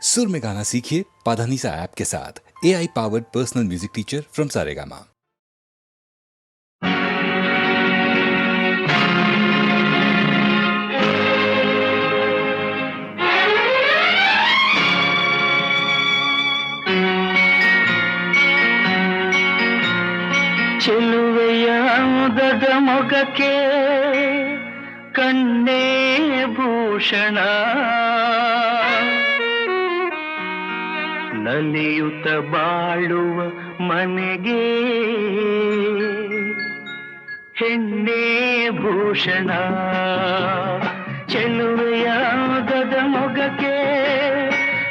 सुर में गाना सीखिए पाधानीसा ऐप के साथ। AI powered personal music teacher from Saregama. ಚೆಲುವೆಯ ಮುದದ ಮೊಗಕ್ಕೆ ಕಣ್ಣೇ ಭೂಷಣ, ನಲಿಯುತ್ತ ಬಾಳುವ ಮನೆಗೆ ಹೆಣ್ಣೇ ಭೂಷಣ. ಚೆಲುವೆಯ ಮುದದ ಮೊಗಕ್ಕೆ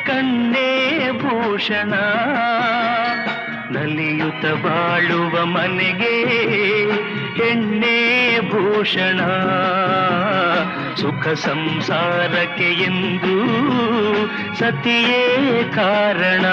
ಕಣ್ಣೇ ಭೂಷಣ, ನಲಿಯುತ್ತ ಬಾಳುವ ಮನೆಗೆ ಹೆಣ್ಣೇ ಭೂಷಣ. ಸುಖ ಸಂಸಾರಕ್ಕೆ ಎಂದು ಸತಿಯೇ ಕಾರಣ.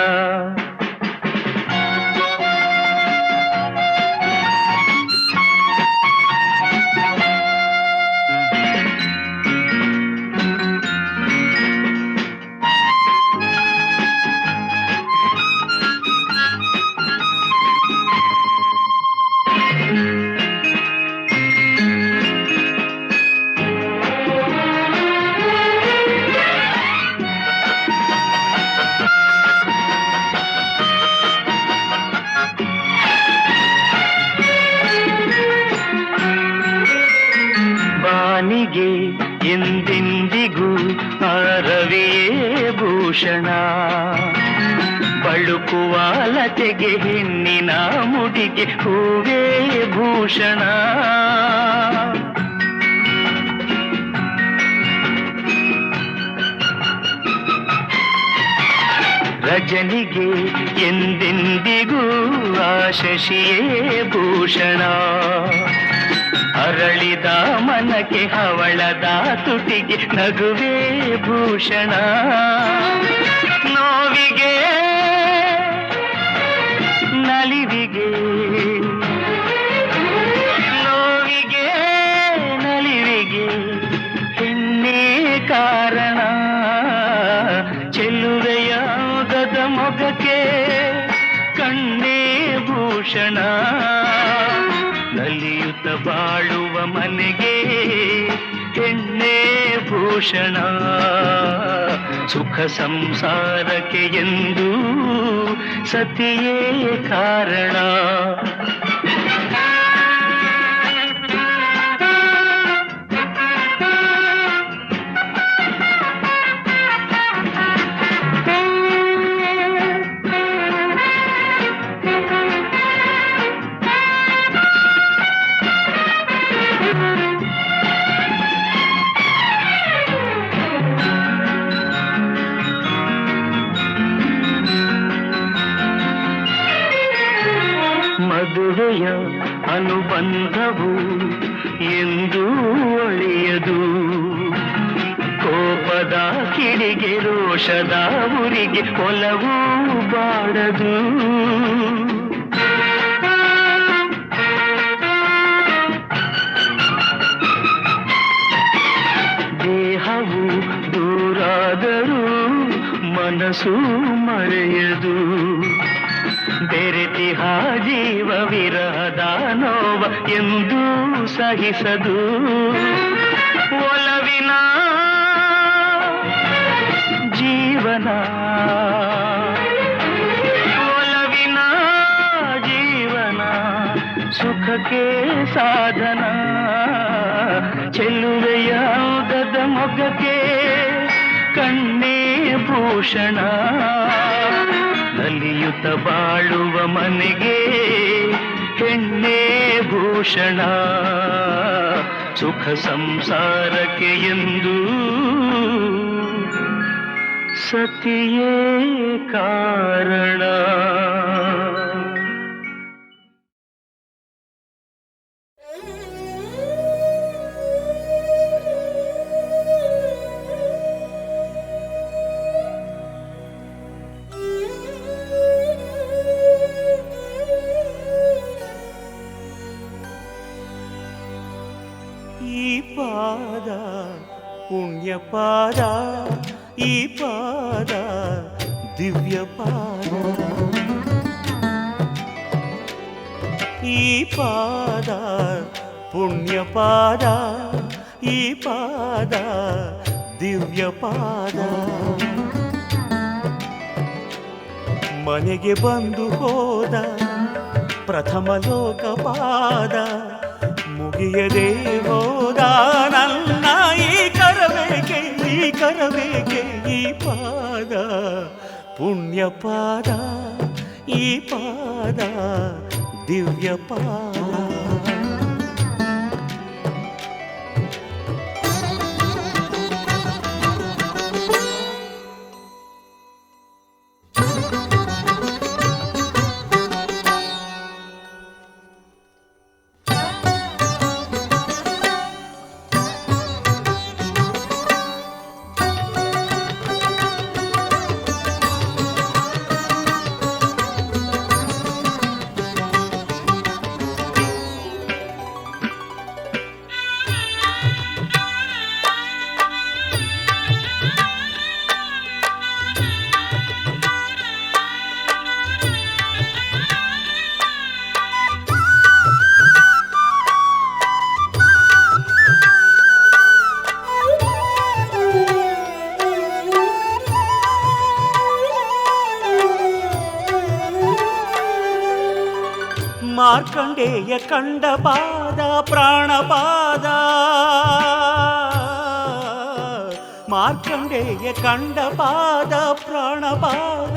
ಬಾನಿಗೆ ಎಂದೆಂದಿಗೂ ರವಿಯೇ ಭೂಷಣ, ಬಳುಕುವ ಲತೆಗೆ ಹೆಣ್ಣಿನ ಮುಡಿಗೆ ಹೂವೇ ಭೂಷಣ. ರಜನಿಗೆ ಎಂದೆಂದಿಗೂ ಶಶಿಯೇ ಭೂಷಣ, ಅರಳಿದ ಮನಕ್ಕೆ ಹವಳದ ತುಟಿಗೆ ನಗುವೇ ಭೂಷಣ. ನೋವಿಗೆ ನಲಿವಿಗೆ, ನೋವಿಗೆ ನಲಿವಿಗೆ ಹೆಣ್ಣೇ ಕಾರಣ. ಚೆಲುವೆಯ ಉದದ ಮೊಗಕ್ಕೆ ಕಣ್ಣೇ ಭೂಷಣ, ನಲಿಯುತ್ತ ಬಾಳುವ ಮನೆಗೆ ಹೆಣ್ಣೇ ಭೂಷಣ. ಸುಖ ಸಂಸಾರಕ್ಕೆ ಎಂದು ಸತಿಯೇ ಕಾರಣ. ಮದುವೆಯ ಅನುಬಂಧವು ಎಂದು ಒಳೆಯದು, ಕೋಪದ ಕಿಡಿಗೆ ರೋಷದ ಉರಿಗೆ ಒಲವು ಬಾಡದು. ದೇಹವು ದೂರಾದರೂ ಮನಸ್ಸು ಮರೆಯದು, ಬೆರೆತಿಹ ಜೀವ ವಿರಹದ ನೋವ ಎಂದು ಸಹಿಸದು. ಒಲವಿನ ಜೀವನ, ಒಲವಿನ ಜೀವನ ಸುಖಕ್ಕೆ ಸಾಧನ. ಚೆಲುವೆಯ ಉದದ ಮೊಗಕ್ಕೆ ಕಣ್ಣೇ ಭೂಷಣ, ನಲಿಯುತ್ತ ಬಾಳುವ ಮನೆಗೆ ಹೆಣ್ಣೇ ಭೂಷಣ. ಸುಖ ಸಂಸಾರಕ್ಕೆ ಎಂದು ಸತಿಯೇ ಕಾರಣ. ಈ ಪಾದ ಪುಣ್ಯ ಪಾದ, ಈ ಪಾದ ದಿವ್ಯ ಪಾದ. ಈ ಪಾದ ಪುಣ್ಯ ಪಾದ, ಈ ಪಾದ ದಿವ್ಯ ಪಾದ. ಮನೆಗೆ ಬಂದು ಹೋದ ಪ್ರಥಮ ಲೋಕಪಾದ, ಮುಗಿಯದೆ ಹೋದ ನನ್ನ ಈ ಕರಬೇಕೆ, ಈ ಕರಬೇಕೆ. ಈ ಪಾದ ಪುಣ್ಯ ಪಾದ, ಈ ಪಾದ ದಿವ್ಯ ಪಾದ. ಮಾರ್ಕಂಡೇಯ ಕಂಡ ಪಾದ ಪ್ರಾಣಪಾದ, ಮಾರ್ಕಂಡೇಯ ಕಂಡ ಪಾದ ಪ್ರಾಣಪಾದ.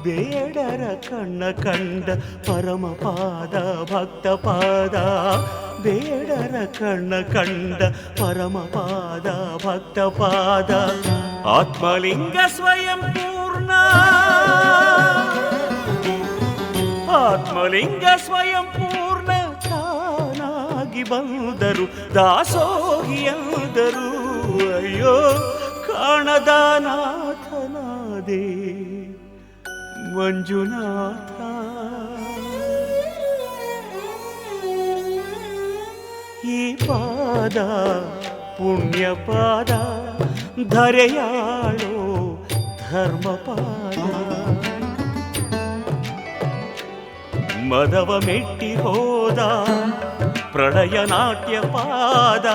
ಬೇಡರ ಕಣ್ಣ ಕಂಡ ಪರಮಪಾದ ಭಕ್ತಪಾದ, ಬೇಡರ ಕಣ್ಣ ಕಂಡ ಪರಮಪಾದ ಭಕ್ತಪಾದ. ಆತ್ಮಲಿಂಗ ಸ್ವಯಂ ಪೂರ್ಣ, ಆತ್ಮಲಿಂಗ ಸ್ವಯಂ ಪೂರ್ಣ ತಾನಾಗಿ ಬಂದರು ದಾಸೋಹಿಯಂದರು. ಅಯ್ಯೋ ಕಾಣದ ನಾಥನಾದೆ ಮಂಜುನಾಥ. ಈ ಪಾದ ಪುಣ್ಯ ಪಾದ, ಧರೆಯಾಳೋ ಧರ್ಮಪಾದ. ಮದವ ಮೆಟ್ಟಿ ಹೋದ ಪ್ರಳಯ ನಾಟ್ಯ ಪಾದ,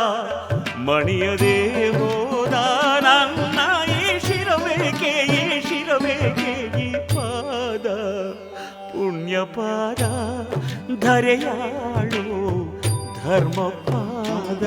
ಮಣಿಯದೆ ಹೋದ ನನ್ನ ಈ ಶಿರಬೇಕೆ, ಈ ಶಿರಬೇಕೆ. ಈ ಪಾದ ಪುಣ್ಯ ಪಾದ, ಧರೆಯಾಳೋ ಧರ್ಮಪಾದ.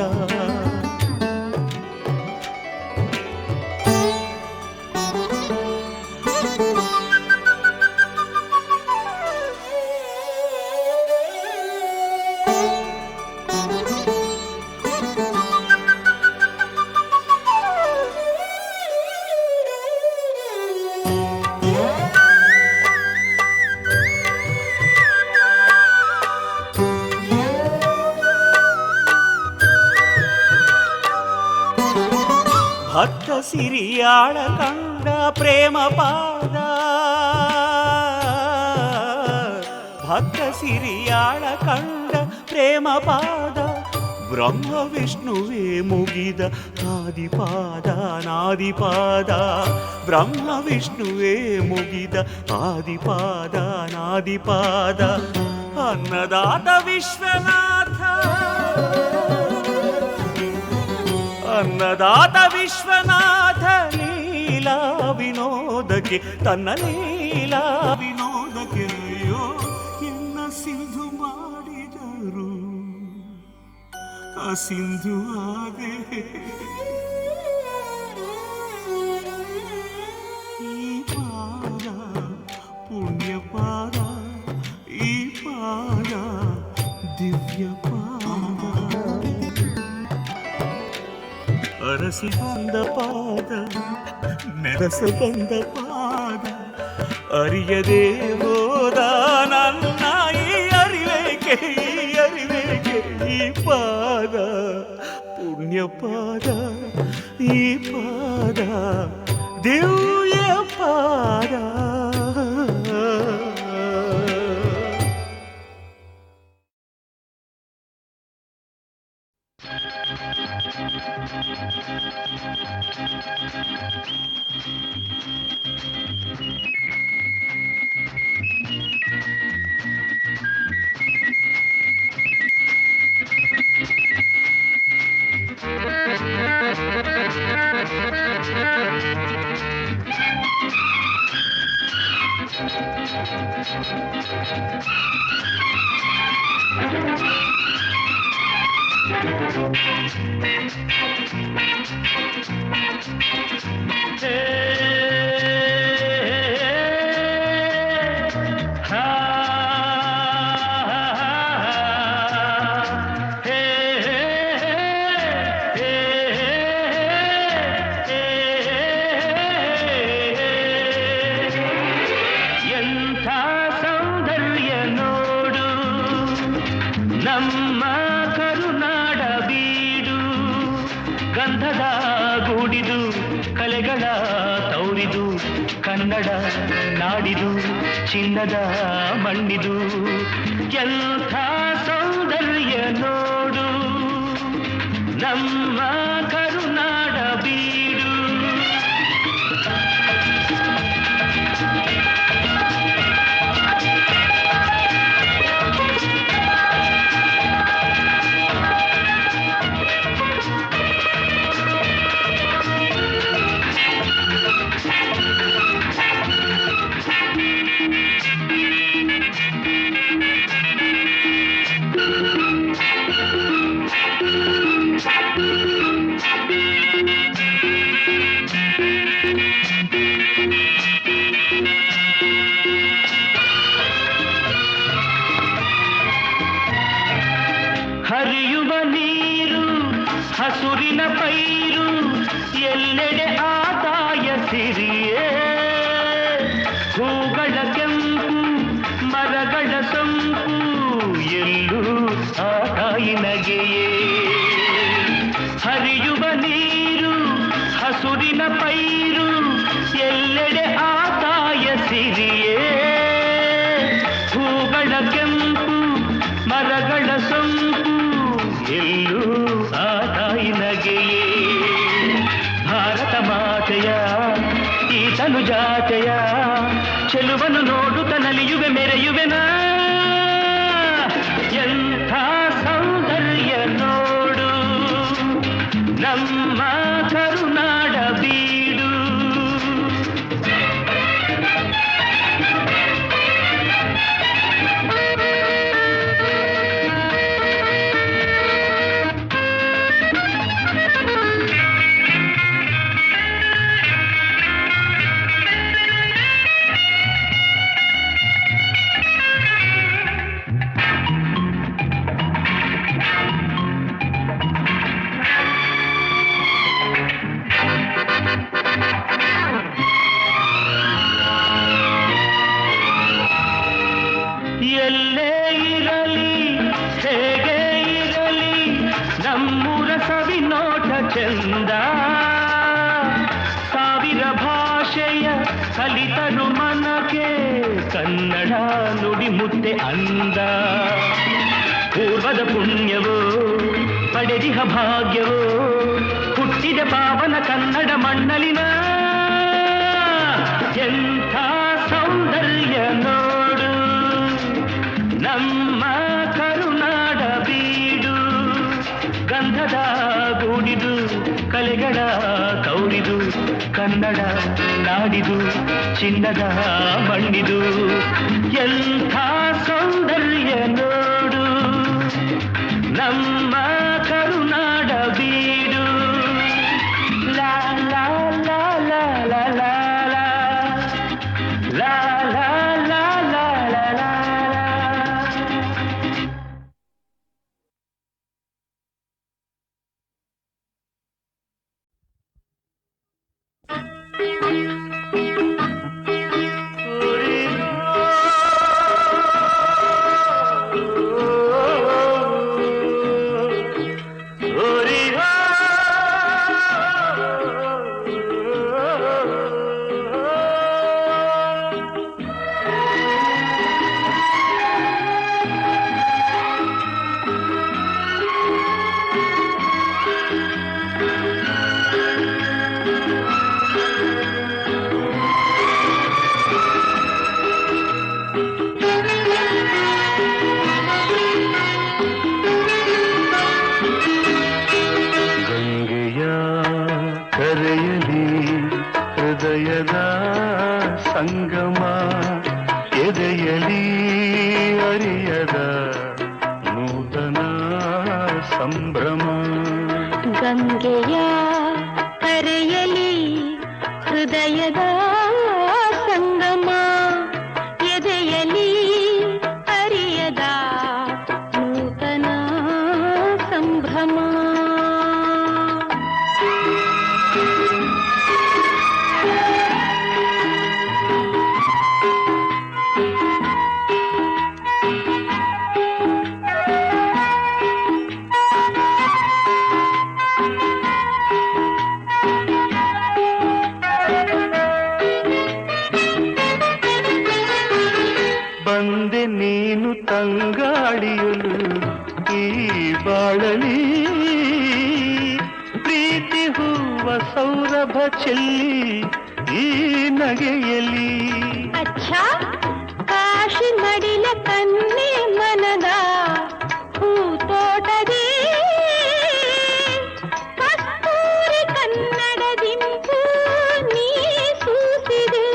ಭಕ್ತ ಸಿರಿಯಾಳ ಕಂಡ ಪ್ರೇಮ ಪಾದ, ಭಕ್ತ ಸಿರಿಯಾಳ ಕಂಡ ಪ್ರೇಮ ಪಾದ. ಬ್ರಹ್ಮ ವಿಷ್ಣುವೇ ಮುಗಿದ ಆದಿಪಾದ ನಾದಿಪಾದ, ಬ್ರಹ್ಮ ವಿಷ್ಣುವೇ ಮುಗಿದ ಆದಿಪಾದ ನಾದಿಪಾದ. ಅನ್ನದಾತ ವಿಶ್ವನಾಥ, ಅನ್ನದಾತ ವಿಶ್ವನಾಥ ಲೀಲಾ ವಿನೋದಕ್ಕೆ, ತನ್ನ ಲೀಲಾ ವಿನೋದಕ್ಕೆ. ಅಯ್ಯೋ ಎನ್ನ ಸಿಂಧು ಮಾಡಿದರು ಆ ಸಿಂಧು ಆದೆ. ಈ ಪಾದ ಪುಣ್ಯ ಪಾದ, ಈ ಪಾದ ದಿವ್ಯ ಪಾದ. ಅರಸಿ ಬಂದ ಪಾದ, ಮೆರಸ ಬಂದ ಪಾದ, ಅರಿಯದೆ ಹೋದ ನನ್ನ ಈ ಅರಿವೇಕೆ, ಈ ಅರಿವೇಕೆ. ಈ ಪಾದ ಪುಣ್ಯ ಪಾದ, ಈ ಪಾದ ದಿವ್ಯ ಪಾದ. ಎಂಥ ಸೌಂದರ್ಯ ನೋಡು ನಮ್ಮ ಕರುನಾಡ ಬೀಡು, ಗಂಧದ ಗೂಡಿದು ಕಲೆಗಳ ತೌರಿದು, ಕನ್ನಡ ನಾಡಿದು ಚಿನ್ನದ ಮಣ್ಣಿದು. ಎಂಥ ಸೌಂದರ್ಯ ನೋಡು ನಮ್ಮ ಕರುನಾಡ ಬೀಡು. ಹರಿಯುವ ನೀರು ಹಸುರಿನ ಪೈರು, ಎಲ್ಲೆಡೆ ಆದಾಯ ಸಿರಿಯೇ, ಹೂಗಳ ಕೆಂಪು ಮರಗಳ ಸೊಂಪು, ಎಲ್ಲೂ ಆ ತಾಯಿ ನಗೆಯೇ. ಹರಿಯುವ ನೀರು ಹಸುರಿನ ಪೈರು, ಎಲ್ಲೆಡೆ ಆದಾಯ ಸಿರಿಯೇ, ಹೂಗಳ ಕೆಂಪು ಮರಗಳ ಸೊಂಪು, ಎಲ್ಲೂ ಆ ತಾಯಿ ನಗೆಯೇ. ಭಾರತ ಮಾತೆಯ ಈ ತನು ಜಾತೆಯ ಚೆಲುವನ್ನು ನೋಡುತ್ತ ನಲಿಯುವೆ ಮೆರೆಯುವೆನ. ಎಂಥ ಸೌಂದರ್ಯ ನೋಡು ನಮ್ಮ ಕರುನಾಡ ಬೀಡು. ಎಲ್ಲೇ ಇರಲಿ ಹೇಗೆ ಇರಲಿ ನಮ್ಮೂರ ಸವಿ ನೋಟ ಚಂದ, ಸಾವಿರ ಭಾಷೆಯ ಕಲಿತರು ಮನಕ್ಕೆ ಕನ್ನಡ ನುಡಿ ಮುತ್ತೆ ಅಂದ. ಪೂರ್ವದ ಪುಣ್ಯವೋ ಪಡೆದಿಹ ಭಾಗ್ಯವೋ ಹುಟ್ಟಿದ ಪಾವನ ಕನ್ನಡ ಮಣ್ಣಲಿನ. ಎಂಥ ಸೌಂದರ್ಯ ನೋಡು ನಮ್ಮ ಕರುನಾಡ ಬೀಡು, ಗಂಧದ ಗೂಡಿದು ಕಲೆಗಳ ತೌರಿದು, ಕನ್ನಡ ನಾಡಿದು ಚಿನ್ನದ ಮಣ್ಣಿದು. ಎಂಥ ಸೌಂದರ್ಯ ನೋಡು ನಮ್ಮ ಕರುನಾಡ ಬೀಡು. ಲಾ ಲಾ ಲಾ ಲಾ ಲಾ ಲಾ ಲಾ ಲಾ ಲಾ ಲಾ ಲಾ ಲಾ. ಎದೆಯಲಿ ಅರಿಯದ ನೂತನ ಸಂಭ್ರಮ. ಗಂಗೆಯ ಕರೆಯಲಿ ಹೃದಯದ ಸಂಗಮ, ಎದೆಯಲಿ ಅರಿಯದ ನೂತನ ಸಂಭ್ರಮ. ಬಂದೆ ನೀನು ತಂಗಾಳಿಯಲು ಈ ಬಾಳಲಿ, ಪ್ರೀತಿ ಹೂವ ಸೌರಭ ಚೆಲ್ಲಿ ಈ ನಗೆಯಲಿ. ಅಚ್ಚಾ ಕಾಶಿ ಮಡಿಲ ಕನ್ನೆ ಮನದ ಹೂತೋಟದೇ, ಕಸ್ತೂರಿ ಕನ್ನಡದಿಂಪು ನೀ ಸೂಸಿದೆ.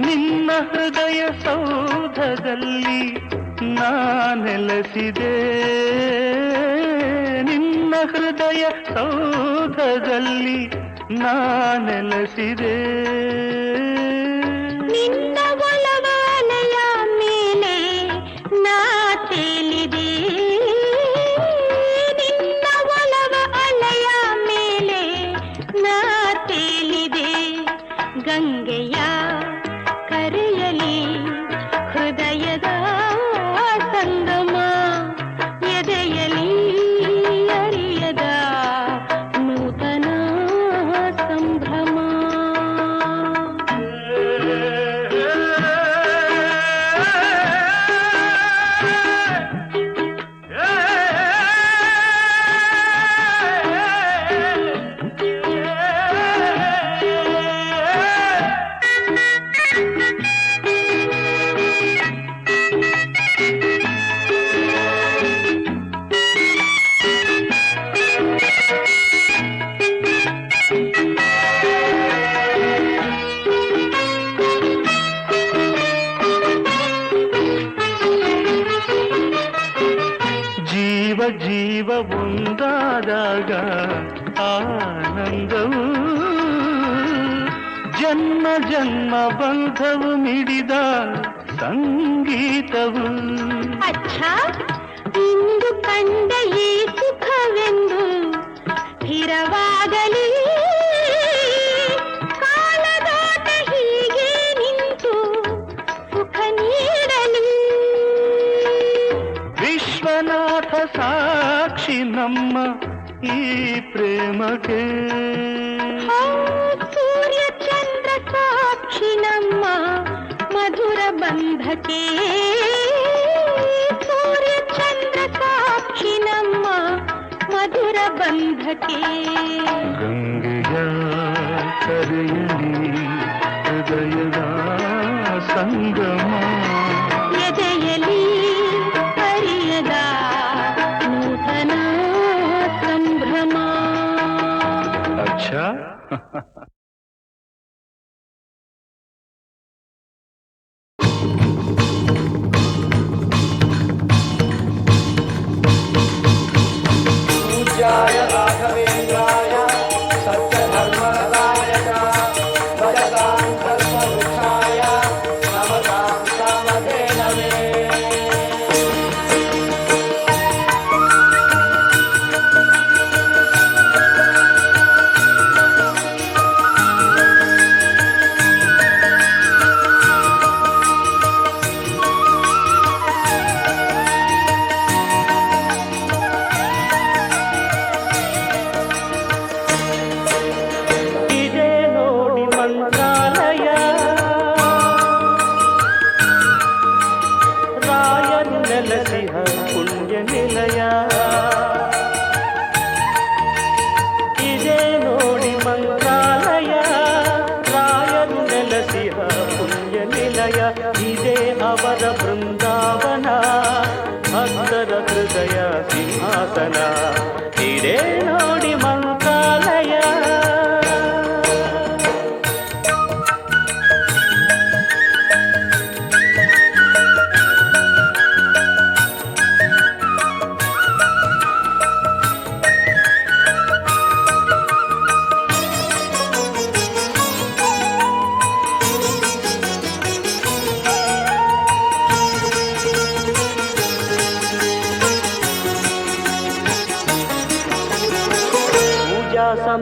ನಿನ್ನ ಹೃದಯ ಸೌಧದಲ್ಲಿ ನಾನೆಲೆಸಿದೆ, ನಿನ್ನ ಹೃದಯ ಸೌಧದಲ್ಲಿ ನಾನೆಲೆಸಿದೆ. ನಿನ್ನ ಒಲವಾಲೆಯ ಮೇಲೆ ನಾ ತೇಲಿದೆ, ನಿನ್ನ ಒಲವ ಅಲೆಯ ಮೇಲೆ ನಾ ತೇಲಿದೆ. ಗಂಗೆಯ ಕರೆಯಲಿ ಹೃದಯದ ಸಂಗಮ, ಎದೆಯಲಿ ಅರಿಯದ ನೂತನ ಸಂಭ್ರಮ. ಜೀವ ಜೀವ ಒಂದಾದಾಗ ಆನಂದವು, ಜನ್ಮ ಜನ್ಮ ಬಂಧವು ಮಿಡಿದ ಸಂಗೀತವು. ಅಚ್ಚಾ ಇಂದು ಕಂಡ ಈ ಸುಖವೆಂದು ಸ್ಥಿರವಾಗಲಿ, ಕಾಲದಾಟ ಹೀಗೆ ನಿಂತು ಸುಖ ನೀಡಲಿ. ವಿಶ್ವನಾಥ ಸಾಕ್ಷಿ ನಮ್ಮ ಈ ಪ್ರೇಮಕ್ಕೆ, ಸೂರ್ಯ ಚಂದ್ರ ಸಾಕ್ಷಿ ನಮ್ಮ ಮಧುರ ಬಂಧಕ್ಕೆ, ಸೂರ್ಯ ಚಂದ್ರ ಸಾಕ್ಷಿ ನಮ್ಮ ಮಧುರ ಬಂಧಕ್ಕೆ. ಗಂಗೆಯ ಕರೆಯಲಿ ಹೃದಯದ ಸಂಗಮ, ಎದೆಯಲಿ ಅರಿಯದ ನೂತನ ಸಂಭ್ರಮ. ಅಚ್ಚಾ पूज्याय राघवेन्द्राय सत्यधर्मरताय च भजतां कल्पवृक्षाय नमतां कामधेनवे. ಇದೇ ನೋಡಿ ಮಂತ್ರಾಲಯ, ರಾಯರು ನೆಲೆಸಿಹ ಪುಣ್ಯ ನಿಲಯ. ಇದೇ ನೋಡಿ ಮಂತ್ರಾಲಯ, ರಾಯರು ನೆಲೆಸಿಹ ಪುಣ್ಯ ನಿಲಯ. ಇದೇ ಅವರ ಬೃಂದಾವನ, ಭಕ್ತರ ಹೃದಯ ಸಿಂಹಾಸನ. ಇದೇ ನೋಡಿ ಮಂತ್ರಾಲಯ.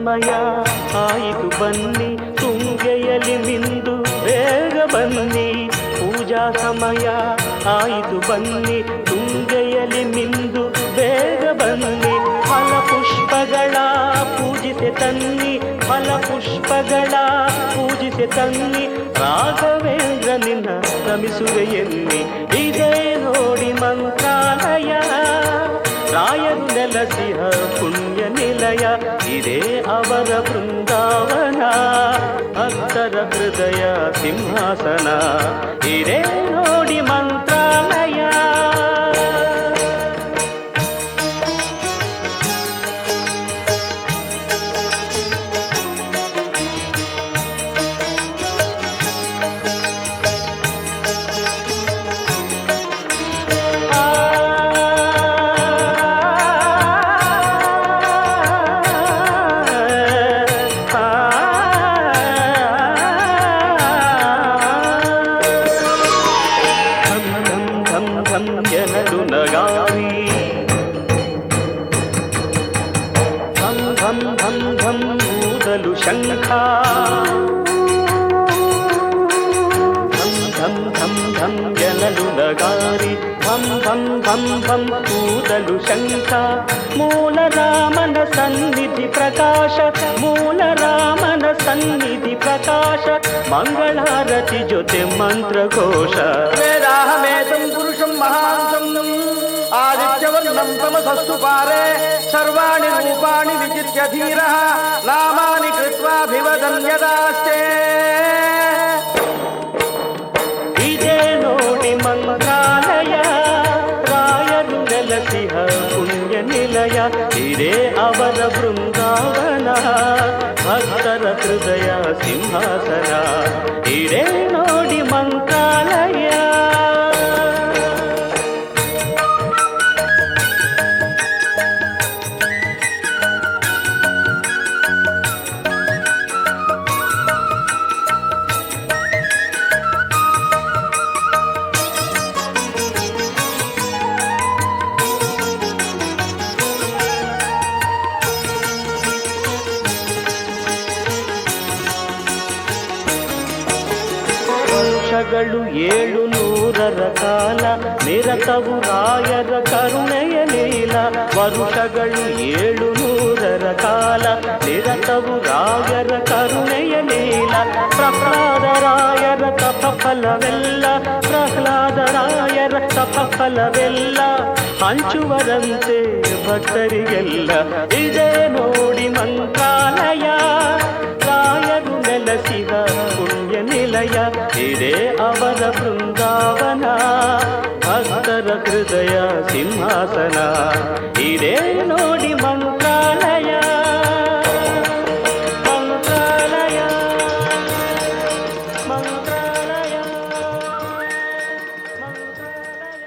ಸಮಯ ಆಯಿತು ಬನ್ನಿ, ತುಂಗೆಯಲಿ ಮಿಂದು ಬೇಗ ಬನ್ನಿ. ಪೂಜಾ ಸಮಯ ಆಯಿತು ಬನ್ನಿ, ತುಂಗೆಯಲಿ ಮಿಂದು ಬೇಗ ಬನ್ನಿ. ಫಲಪುಷ್ಪಗಳ ಪೂಜಿಸೆ ತನ್ನಿ, ಫಲಪುಷ್ಪಗಳ ಪೂಜಿಸೆ ತನ್ನಿ. ರಾಘವೇಂದ್ರ ನಿನ್ನ ರಮಿಸುವೆ ಎನ್ನಿ. ಇದೇ ನೋಡಿ ಮಂತ್ರಾಲಯ, ರಾಯರು ನೆಲಸಿಹ ಪುಣ್ಯ ನಿಲಯ. ಇದೇ ಅವರ ಬೃಂದಾವನ, ಭಕ್ತರ ಹೃದಯ ಸಿಂಹಾಸನ. ಇದೇ ನೋಡಿ ಮಂತ್ರಾಲಯ. ಜನರು ನಗಾರಿ ಧಂ ಧಂ ಧಂ ಧಂ ಊದಲು ಶಂಖ. ಧಂ ಧಂ ಧಂ ಧಂ ಜನರು ನಗಾರಿ ಧಂ ಧಂ ಧಂ ಧಂ ಊದಲು ಶಂಖ. ಮೂಲ ರಾಮನ ಸನ್ನಿಧಿ ಪ್ರಕಾಶ, ಮೂಲ ರಾಮನ ಸನ್ನಿಧಿ ಪ್ರಕಾಶ. ಮಂಗಳಾರತಿ ಜೊತೆ ಮಂತ್ರಘೋಷ. ವೇದಾಹಮೇತಂ ಪುರುಷಂ ಮಹಾಂತಂ ಆದಿತ್ಯವರ್ಣಂ ತಮಸಸ್ತು ಪಾರೆ ಸರ್ವಾಣಿ ರೂಪಾಣಿ ವಿಚಿತ್ಯ ಧೀರಃ ನಾಮಾನಿ ಕೃತ್ವಾಭಿವದನ್ ಯದಾಸ್ತೆ. ಇದೇ ನೋಡಿ ಮಂತ್ರಾಲಯ, ರಾಯರು ನೆಲಸಿಹ ಪುಣ್ಯ ನಿಲಯ. ಇದೇ ಅವರ ಬೃಂದಾವನ, ಭಕ್ತರ ಹೃದಯ ಸಿಂಹಾಸನ. ಇದೇ ನೋಡಿ ಮಂತ್ರಾಲಯ. ವರ್ಷಗಳು 700 ಕಾಲ ನಿರತವು ರಾಯರ ಕರುಣೆಯ ಲೀಲ. ವರುಷಗಳು 700 ಕಾಲ ನಿರತವು ರಾಯರ ಕರುಣೆಯ ಲೀಲ. ಪ್ರಹ್ಲಾದ ರಾಯರ ತಪಫಲವೆಲ್ಲ, ಪ್ರಹ್ಲಾದ ರಾಯರ ತಪಫಲವೆಲ್ಲ ಹಂಚುವರಂತೆ ಭಕ್ತರಿಗೆಲ್ಲ. ಇದೇ ನೋಡಿ ಮಂತ್ರಾಲಯ, ರಾಯರು ನೆಲಸಿದ ಪುಣ್ಯ ನಿಲಯ. ಇದೇ ಅವರ ಬೃಂದಾವನ, ಭಕ್ತರ ಹೃದಯ ಸಿಂಹಾಸನ. ಇದೇ ನೋಡಿ ಮಂತ್ರಾಲಯ, ಮಂತ್ರಾಲಯ, ಮಂತ್ರಾಲಯ, ಮಂತ್ರಾಲಯ.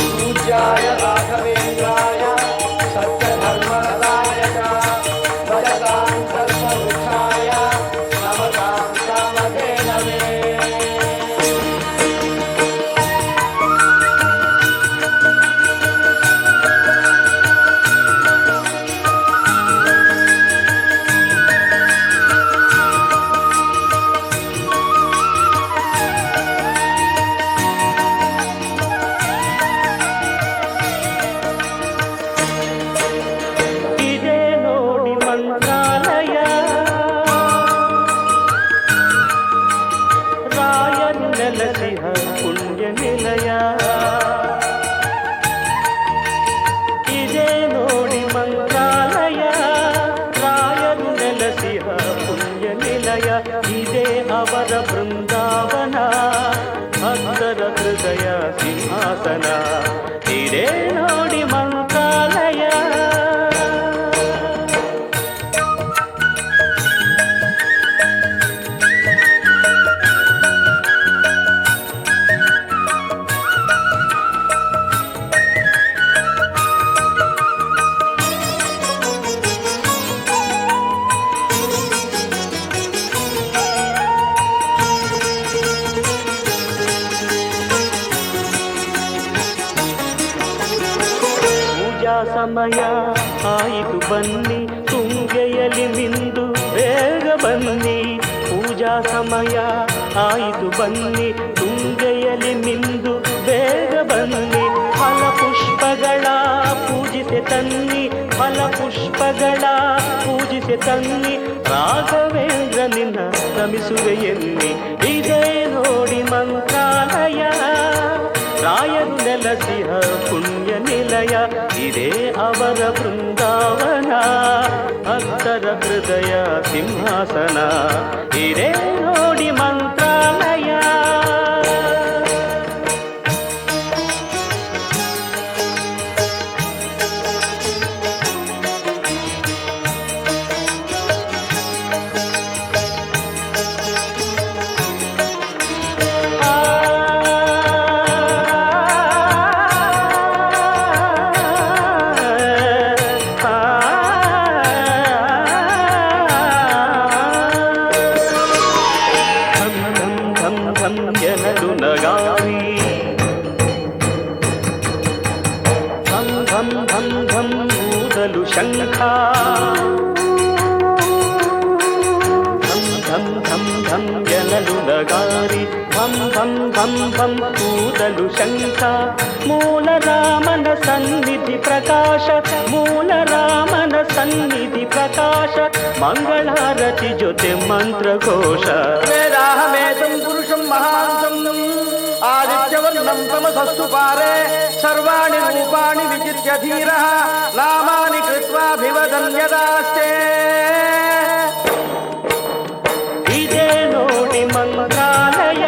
पूज्याय राघवेन्द्राय सत्यधर्मरताय च भजतां सर्ववृक्षाय नमतां कामधेनवे. ಇದೇ ನೋಡಿ ಮಂತ್ರಾಲಯ, ರಾಯರು ನೆಲಸಿಹ ಪುಣ್ಯ ನಿಲಯ. ಇದೇ ನೋಡಿ ಮಂತ್ರಾಲಯ, ರಾಯರು ನೆಲಸಿಹ ಪುಣ್ಯ ನಿಲಯ. ಇದೇ ಅವರ ಬೃಂದಾವನ, ಭಕ್ತರ ಹೃದಯ ಸಿಂಹಾಸನ. ಇದೇ ನೋಡಿ ಮಂತ್ರಾಲಯ. ಸಮಯ ಆಯಿತು ಬನ್ನಿ, ತುಂಗೆಯಲಿ ಮಿಂದು ಬೇಗ ಬನ್ನಿ. ಪೂಜಾ ಸಮಯ ಆಯಿತು ಬನ್ನಿ, ತುಂಗೆಯಲಿ ಮಿಂದು ಬೇಗ ಬನ್ನಿ. ಫಲಪುಷ್ಪಗಳ ಪೂಜಿಸೆ ತನ್ನಿ, ಫಲಪುಷ್ಪಗಳ ಪೂಜಿಸೆ ತನ್ನಿ. ರಾಘವೇಂದ್ರ ನಿನ್ನ ನಮಿಸುವೆ ಎನ್ನಿ. ಇದೇ ನೋಡಿ ಮಂತ್ರಾಲಯ, ರಾಯರು ನೆಲಸಿಹ ಪುಣ್ಯ ನಿಲಯ. ಇದೇ ಅವರ ಬೃಂದಾವನ, ಭಕ್ತರ ಹೃದಯ ಸಿಂಹಾಸನ. ಇದೇ ನೋಡಿ ಮಂತ್ರಾಲಯ. ಎನಲು ನಗಾರಿ ಧಂ ಧಂ ಧಂ ಧಂ ಊದಲು ಶಂಖ. ಧಂ ಧಂ ಧಂ ಧಂ ಎನಲು ನಗಾರಿ ಧಂ ಧಂ ಧಂ ಧಂ ಊದಲು ಶಂಖ. ಮೂಲ ರಾಮನ ಸನ್ನಿಧಿ ಪ್ರಕಾಶ, ಮೂಲ ರಾಮನ ಸನ್ನಿಧಿ ಪ್ರಕಾಶ. ಮಂಗಳಾರತಿ ಜೊತೆ ಮಂತ್ರಘೋಷ. वेदाहमेतं पुरुषं महान्तं आदित्यवर्णं तमसस्तु पारे. सर्वाणि रूपाणि विचित्य धीरः नामानि कृत्वाभिवदन्यदास्ते. ಇದೇ ನೋಡಿ ಮಂತ್ರಾಲಯ,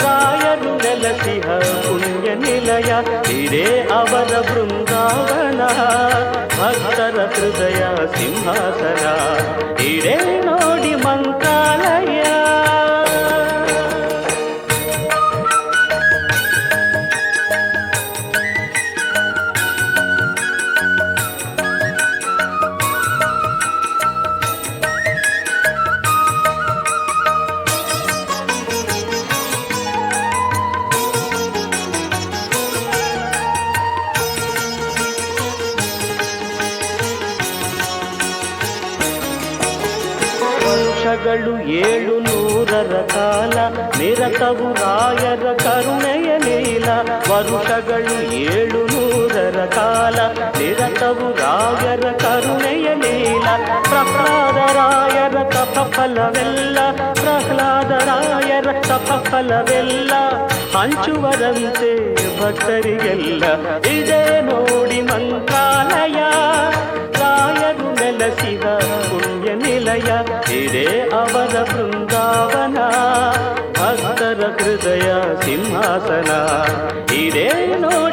ರಾಯರು ನೆಲಸಿಹ ಪುಣ್ಯ ನಿಲಯ. ಇದೇ ಅವರ ಬೃಂದಾವನ, ಭಕ್ತರ ಹೃದಯ ಸಿಂಹಾಸನ. ಇದೇ ನೋಡಿ ಮಂತ್ರಾಲಯ. ವರ್ಷಗಳು 700 ಕಾಲ ನಿರತವು ರಾಯರ ಕರುಣೆಯ ಲೀಲ. ವರುಷಗಳು 700 ಕಾಲ ನಿರತವು ರಾಯರ ಕರುಣೆಯ ಲೀಲ. ಪ್ರಹ್ಲಾದ ರಾಯರ ತಪಫಲವೆಲ್ಲ, ಪ್ರಹ್ಲಾದ ರಾಯರ ತಪಫಲವೆಲ್ಲ ಹಂಚುವರಂತೆ ಭಕ್ತರಿಗೆಲ್ಲ. ಇದೇ ನೋಡಿ ಮಂತ್ರಾಲಯ, ರಾಯರು ನೆಲಸಿದ ಪುಣ್ಯ ನಿಲಯ. ಇದೇ ಅವರ ಬೃಂದಾವನ, ಭಕ್ತರ ಹೃದಯ ಸಿಂಹಾಸನ. ಇದೇ ನೋಡಿ